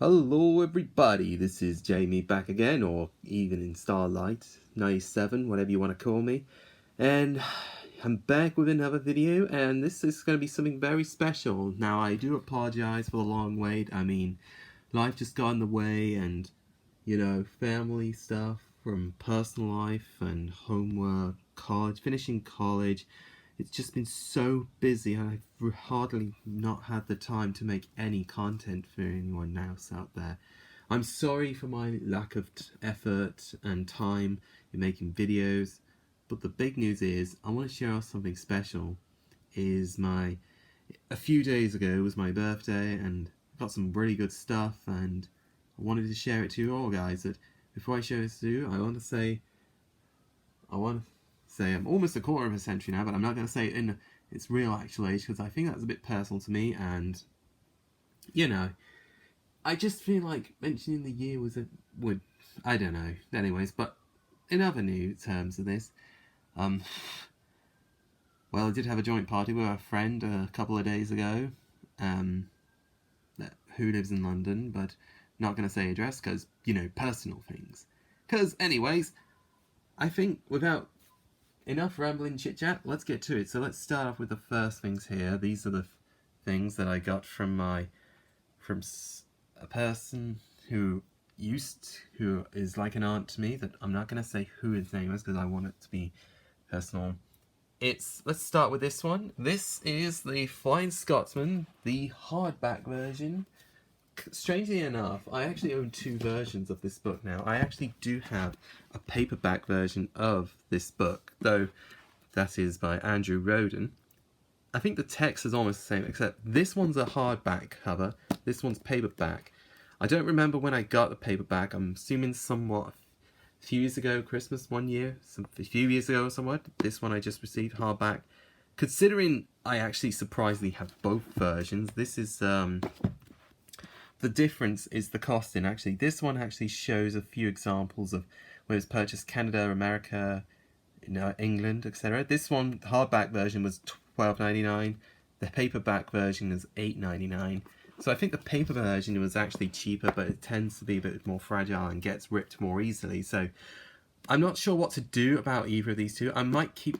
Hello everybody, this is Jamie back again, or even in Starlight 97, whatever you want to call me. And I'm back with another video, and this is going to be something very special. Now, I do apologise for the long wait. I mean, life just got in the way, and, you know, family stuff from personal life and homework, college, finishing college. It's just been so busy, and I've hardly not had the time to make any content for anyone else out there. I'm sorry for my lack of effort and time in making videos, but the big news is I want to share something special. A few days ago was my birthday, and I got some really good stuff, and I wanted to share it to you all, guys. But before I share this to you, I want to say I'm almost a quarter of a century now, but I'm not going to say it in its real actual age, because I think that's a bit personal to me, and, you know, I just feel like mentioning the year would, I don't know. Anyways, but in other new terms of this, well, I did have a joint party with a friend a couple of days ago, who lives in London, but not going to say address, because, you know, personal things. Because, anyways, I think without enough rambling chit-chat, let's get to it. So let's start off with the first things here. These are the things that I got from a person who is like an aunt to me, that I'm not going to say who his name is because I want it to be personal. Let's start with this one. This is the Flying Scotsman, the hardback version. Strangely enough, I actually own two versions of this book now. I actually do have a paperback version of this book, though that is by Andrew Roden. I think the text is almost the same, except this one's a hardback cover, this one's paperback. I don't remember when I got the paperback. I'm assuming somewhat a few years ago, Christmas one year, a few years ago or somewhat. This one I just received hardback. Considering I actually surprisingly have both versions, this is the difference is the costing. Actually, this one actually shows a few examples of where it's purchased: Canada, America, England, etc. This one, the hardback version, was $12.99. The paperback version is $8.99. So I think the paper version was actually cheaper, but it tends to be a bit more fragile and gets ripped more easily. So I'm not sure what to do about either of these two. I'll keep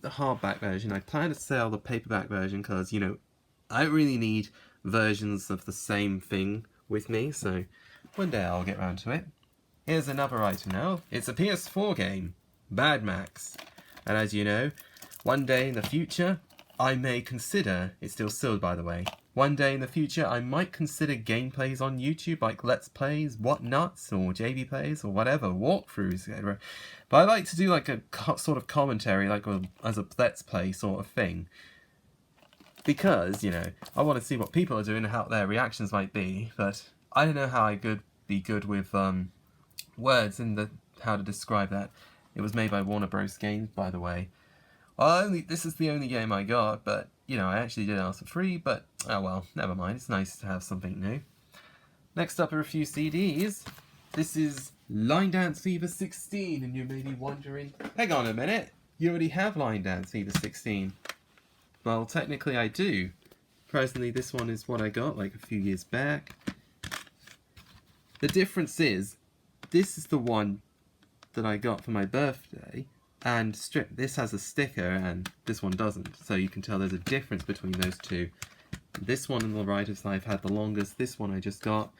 the hardback version. I plan to sell the paperback version because, you know, I don't really need versions of the same thing with me, so one day I'll get around to it. Here's another item now. It's a PS4 game, Mad Max. And as you know, one day in the future, I may consider, it's still sealed by the way, one day in the future I might consider gameplays on YouTube, like Let's Plays, Whatnots, or JV Plays, or whatever, walkthroughs, etc. But I like to do like a sort of commentary, like as a Let's Play sort of thing. Because, you know, I want to see what people are doing and how their reactions might be, but I don't know how I could be good with words and how to describe that. It was made by Warner Bros. Games, by the way. Well, this is the only game I got, but, you know, I actually did ask for free, but, oh well, never mind. It's nice to have something new. Next up are a few CDs. This is Line Dance Fever 16, and you may be wondering, hang on a minute, you already have Line Dance Fever 16. Well, technically I do. Presently, this one is what I got like a few years back. The difference is, this is the one that I got for my birthday, and this has a sticker and this one doesn't. So you can tell there's a difference between those two. This one on the right is I've had the longest, this one I just got.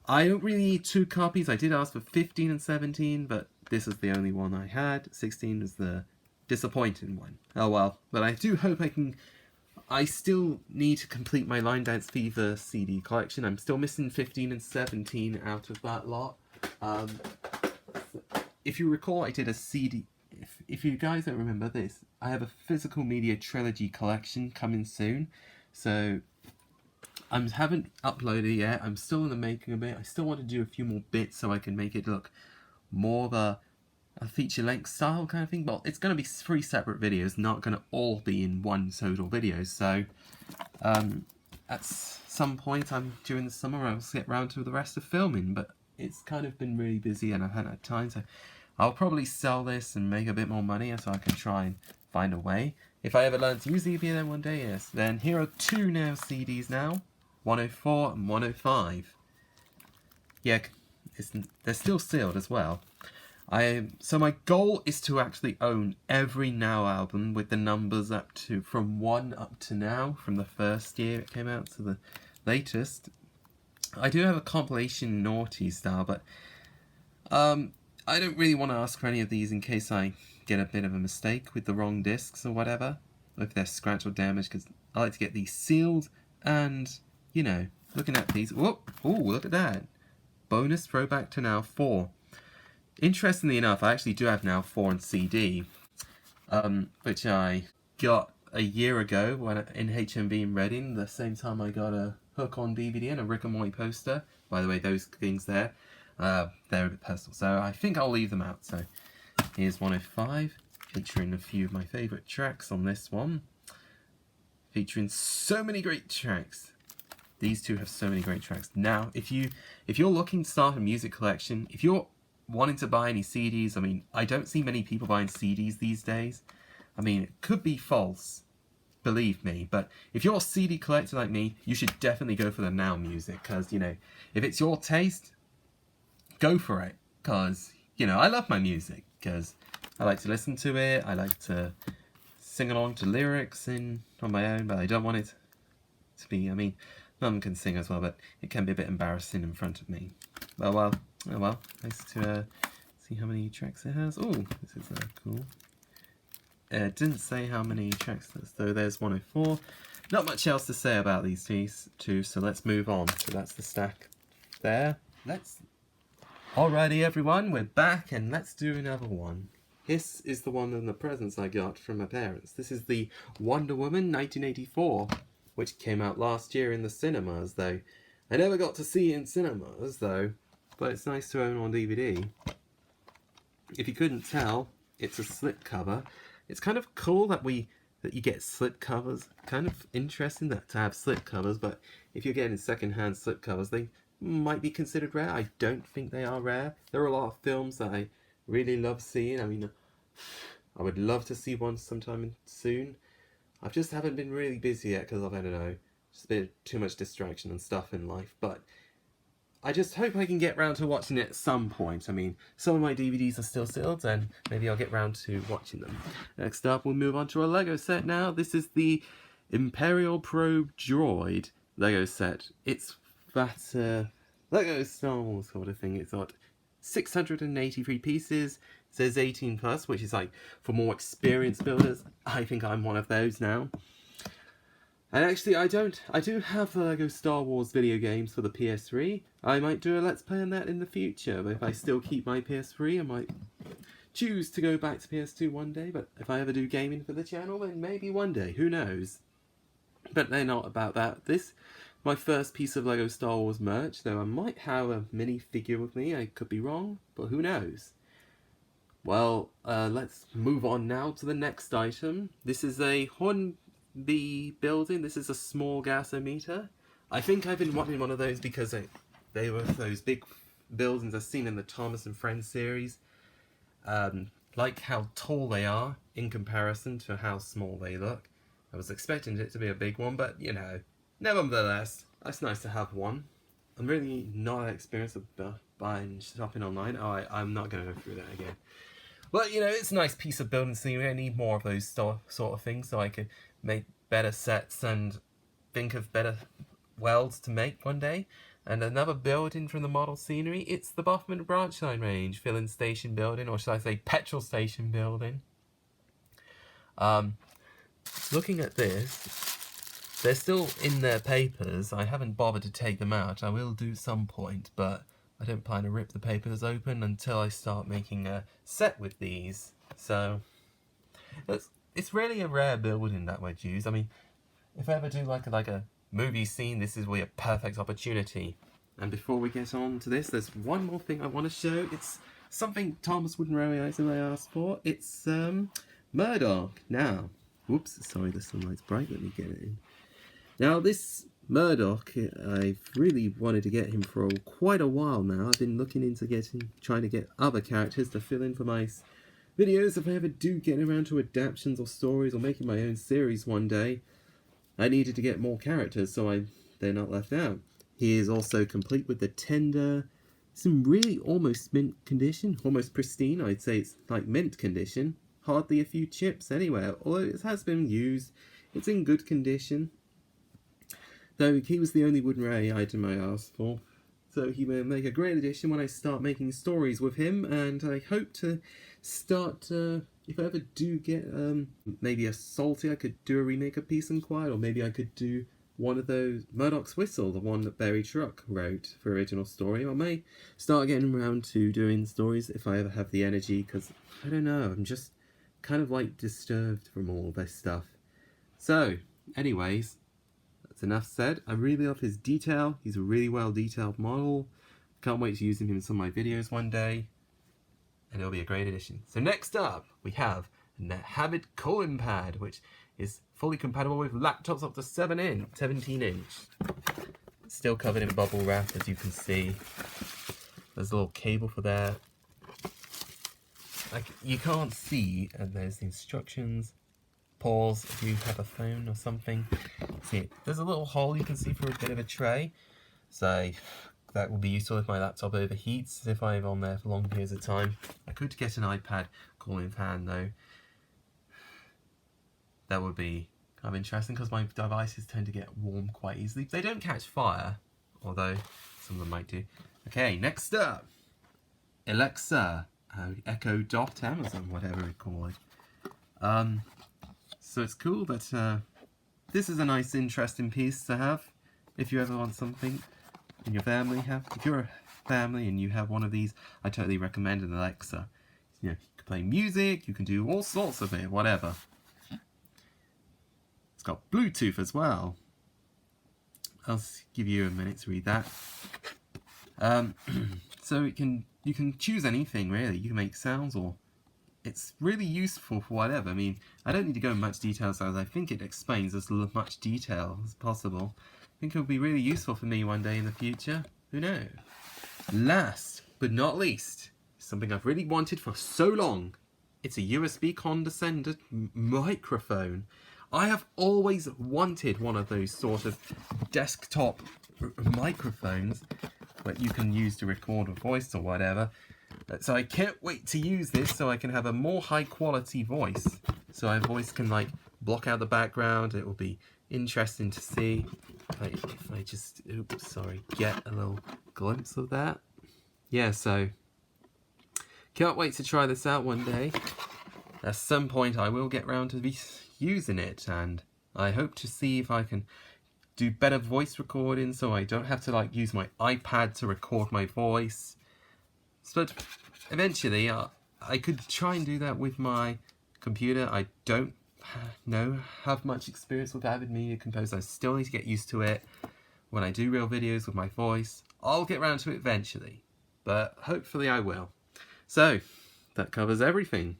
I don't really need two copies. I did ask for 15 and 17, but this is the only one I had. 16 is the disappointing one. Oh well, but I do hope I still need to complete my Line Dance Fever CD collection. I'm still missing 15 and 17 out of that lot. If you recall, I did a CD. If you guys don't remember this, I have a physical media trilogy collection coming soon. So I haven't uploaded it yet. I'm still in the making of it. I still want to do a few more bits so I can make it look more of a feature-length style kind of thing, but it's going to be 3 separate videos, not going to all be in one total video. So at some point during the summer I'll get round to the rest of filming, but it's kind of been really busy and I haven't had time, so I'll probably sell this and make a bit more money so I can try and find a way. If I ever learn to use the VPN one day, yes. Then here are 2 now CDs now, 104 and 105. yeah, they're still sealed as well. So my goal is to actually own every Now album with the numbers up to from 1 up to now, from the first year it came out to the latest. I do have a compilation naughty style, but I don't really want to ask for any of these in case I get a bit of a mistake with the wrong discs or whatever, or if they're scratched or damaged, because I like to get these sealed. And you know, looking at these, whoop, oh, look at that, bonus throwback to Now 4. Interestingly enough, I actually do have Now 4 on CD, which I got a year ago when in HMV in Reading, the same time I got a Hook on DVD and a Rick and Morty poster. By the way, those things there, they're a bit personal, so I think I'll leave them out. So here's 105, featuring a few of my favourite tracks on this one. Featuring so many great tracks. These two have so many great tracks. Now, if you're looking to start a music collection, if you're wanting to buy any CDs, I mean, I don't see many people buying CDs these days. I mean, it could be false, believe me, but if you're a CD collector like me, you should definitely go for the Now music, because, you know, if it's your taste, go for it, because, you know, I love my music, because I like to listen to it, I like to sing along to lyrics on my own, but I don't want it to be, I mean, Mum can sing as well, but it can be a bit embarrassing in front of me. Oh well, nice to see how many tracks it has. Oh, this is cool. It didn't say how many tracks, so there's 104. Not much else to say about these two, so let's move on. So that's the stack there. Alrighty everyone, we're back and let's do another one. This is the one in the presents I got from my parents. This is the Wonder Woman 1984, which came out last year in the cinemas, though. I never got to see it in cinemas, though, but it's nice to own on DVD. If you couldn't tell, it's a slipcover. It's kind of cool that you get slipcovers. Kind of interesting to have slipcovers, but if you're getting second-hand slipcovers, they might be considered rare. I don't think they are rare. There are a lot of films that I really love seeing. I mean, I would love to see one sometime soon. I just haven't been really busy yet because of, I don't know, just a bit too much distraction and stuff in life, but I just hope I can get round to watching it at some point. I mean, some of my DVDs are still sealed, and maybe I'll get round to watching them. Next up, we'll move on to a Lego set now. This is the Imperial Probe Droid Lego set. It's that Lego Star Wars sort of thing. It's got 683 pieces. It says 18 plus, which is like for more experienced builders. I think I'm one of those now. And actually, I do have the Lego Star Wars video games for the PS3. I might do a Let's Play on that in the future, but if I still keep my PS3, I might choose to go back to PS2 one day, but if I ever do gaming for the channel, then maybe one day, who knows. But they're not about that. This, my first piece of Lego Star Wars merch, though I might have a minifigure with me, I could be wrong, but who knows. Well, let's move on now to the next item. This is a Hornby building. This is a small gasometer. I think I've been wanting one of those because they were those big buildings I've seen in the Thomas and Friends series. Like how tall they are in comparison to how small they look. I was expecting it to be a big one, but you know, nevertheless, it's nice to have one. I'm really not experienced with buying shopping online. Oh, I'm not going to go through that again. But, you know, it's a nice piece of building scenery. I need more of those sort of things so I can make better sets and think of better worlds to make one day. And another building from the model scenery, it's the Buffman Branchline range, filling station building, or should I say petrol station building. Looking at this, they're still in their papers. I haven't bothered to take them out. I will do some point, but I don't plan to rip the papers open until I start making a set with these. So it's really a rare building that we'd use. I mean, if I ever do like a movie scene, this is really a perfect opportunity. And before we get on to this, there's one more thing I want to show. It's something Thomas wouldn't really item I asked for. It's Murdoch. Now, whoops, sorry, the sunlight's bright. Let me get it in. Now this Murdoch, I've really wanted to get him for quite a while now. I've been looking into trying to get other characters to fill in for my videos. If I ever do get around to adaptations or stories or making my own series one day, I needed to get more characters so they're not left out. He is also complete with the tender, It's in really almost mint condition, almost pristine. I'd say it's like mint condition. Hardly a few chips anywhere, although it has been used. It's in good condition. Though he was the only wooden Ray item I asked for. So he will make a great addition when I start making stories with him, and I hope to start, if I ever do get maybe a Salty, I could do a remake of Peace and Quiet, or maybe I could do one of those, Murdoch's Whistle, the one that Barry Truck wrote for original story. I may start getting around to doing stories if I ever have the energy, because, I don't know, I'm just kind of like disturbed from all this stuff. So, anyways, that's enough said. I really love his detail. He's a really well detailed model. Can't wait to use him in some of my videos one day. And it'll be a great addition. So next up, we have the Habit calling pad, which is fully compatible with laptops up to 17 inch. It's still covered in bubble wrap, as you can see. There's a little cable for that. Like, you can't see, and there's the instructions. Pause if you have a phone or something. See, there's a little hole you can see for a bit of a tray. So that will be useful if my laptop overheats, if I'm on there for long periods of time. I could get an iPad calling fan though. That would be kind of interesting because my devices tend to get warm quite easily. They don't catch fire, although some of them might do. Okay, next up, Alexa, Echo Dot Amazon, whatever we call it. So it's cool that this is a nice, interesting piece to have if you ever want something in your family. If you're a family and you have one of these, I totally recommend an Alexa. You know, you can play music, you can do all sorts of it, whatever. It's got Bluetooth as well. I'll give you a minute to read that. So you can choose anything really. You can make sounds, or it's really useful for whatever. I mean, I don't need to go in much detail, as I think it explains as much detail as possible. I think it'll be really useful for me one day in the future. Who knows? Last but not least, something I've really wanted for so long. It's a USB condescended microphone. I have always wanted one of those sort of desktop microphones that you can use to record a voice or whatever. So I can't wait to use this so I can have a more high quality voice. So my voice can like block out the background. It will be interesting to see. If I just, get a little glimpse of that. Yeah, so can't wait to try this out one day. At some point I will get round to be using it, and I hope to see if I can do better voice recording so I don't have to like use my iPad to record my voice. But eventually I could try and do that with my computer. I don't have much experience with Avid Media Composer. I still need to get used to it. When I do real videos with my voice, I'll get around to it eventually, but hopefully I will. So that covers everything.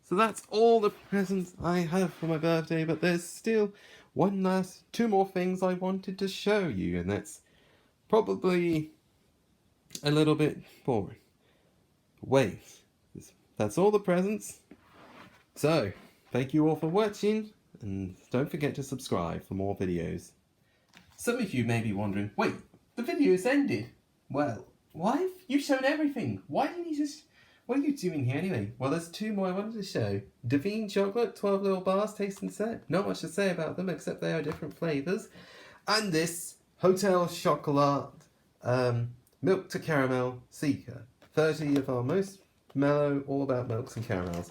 So that's all the presents I have for my birthday, but there's still two more things I wanted to show you, and that's probably a little bit boring. Wait, that's all the presents. So, thank you all for watching, and don't forget to subscribe for more videos. Some of you may be wondering, wait, the video's ended. Well, why? You've shown everything. Why didn't you just... What are you doing here anyway? Well, there's two more I wanted to show. Divine Chocolate, 12 little bars, taste and set. Not much to say about them, except they are different flavours. And this Hotel Chocolat Milk to Caramel Seeker. 30 of our most mellow, all about milks and caramels.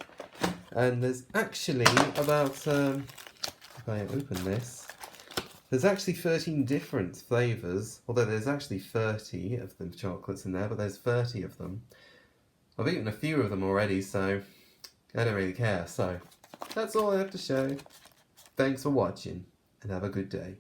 And there's actually about, if I open this, there's actually 13 different flavours. Although there's actually 30 of the chocolates in there, but there's 30 of them. I've eaten a few of them already, so I don't really care. So that's all I have to show. Thanks for watching, and have a good day.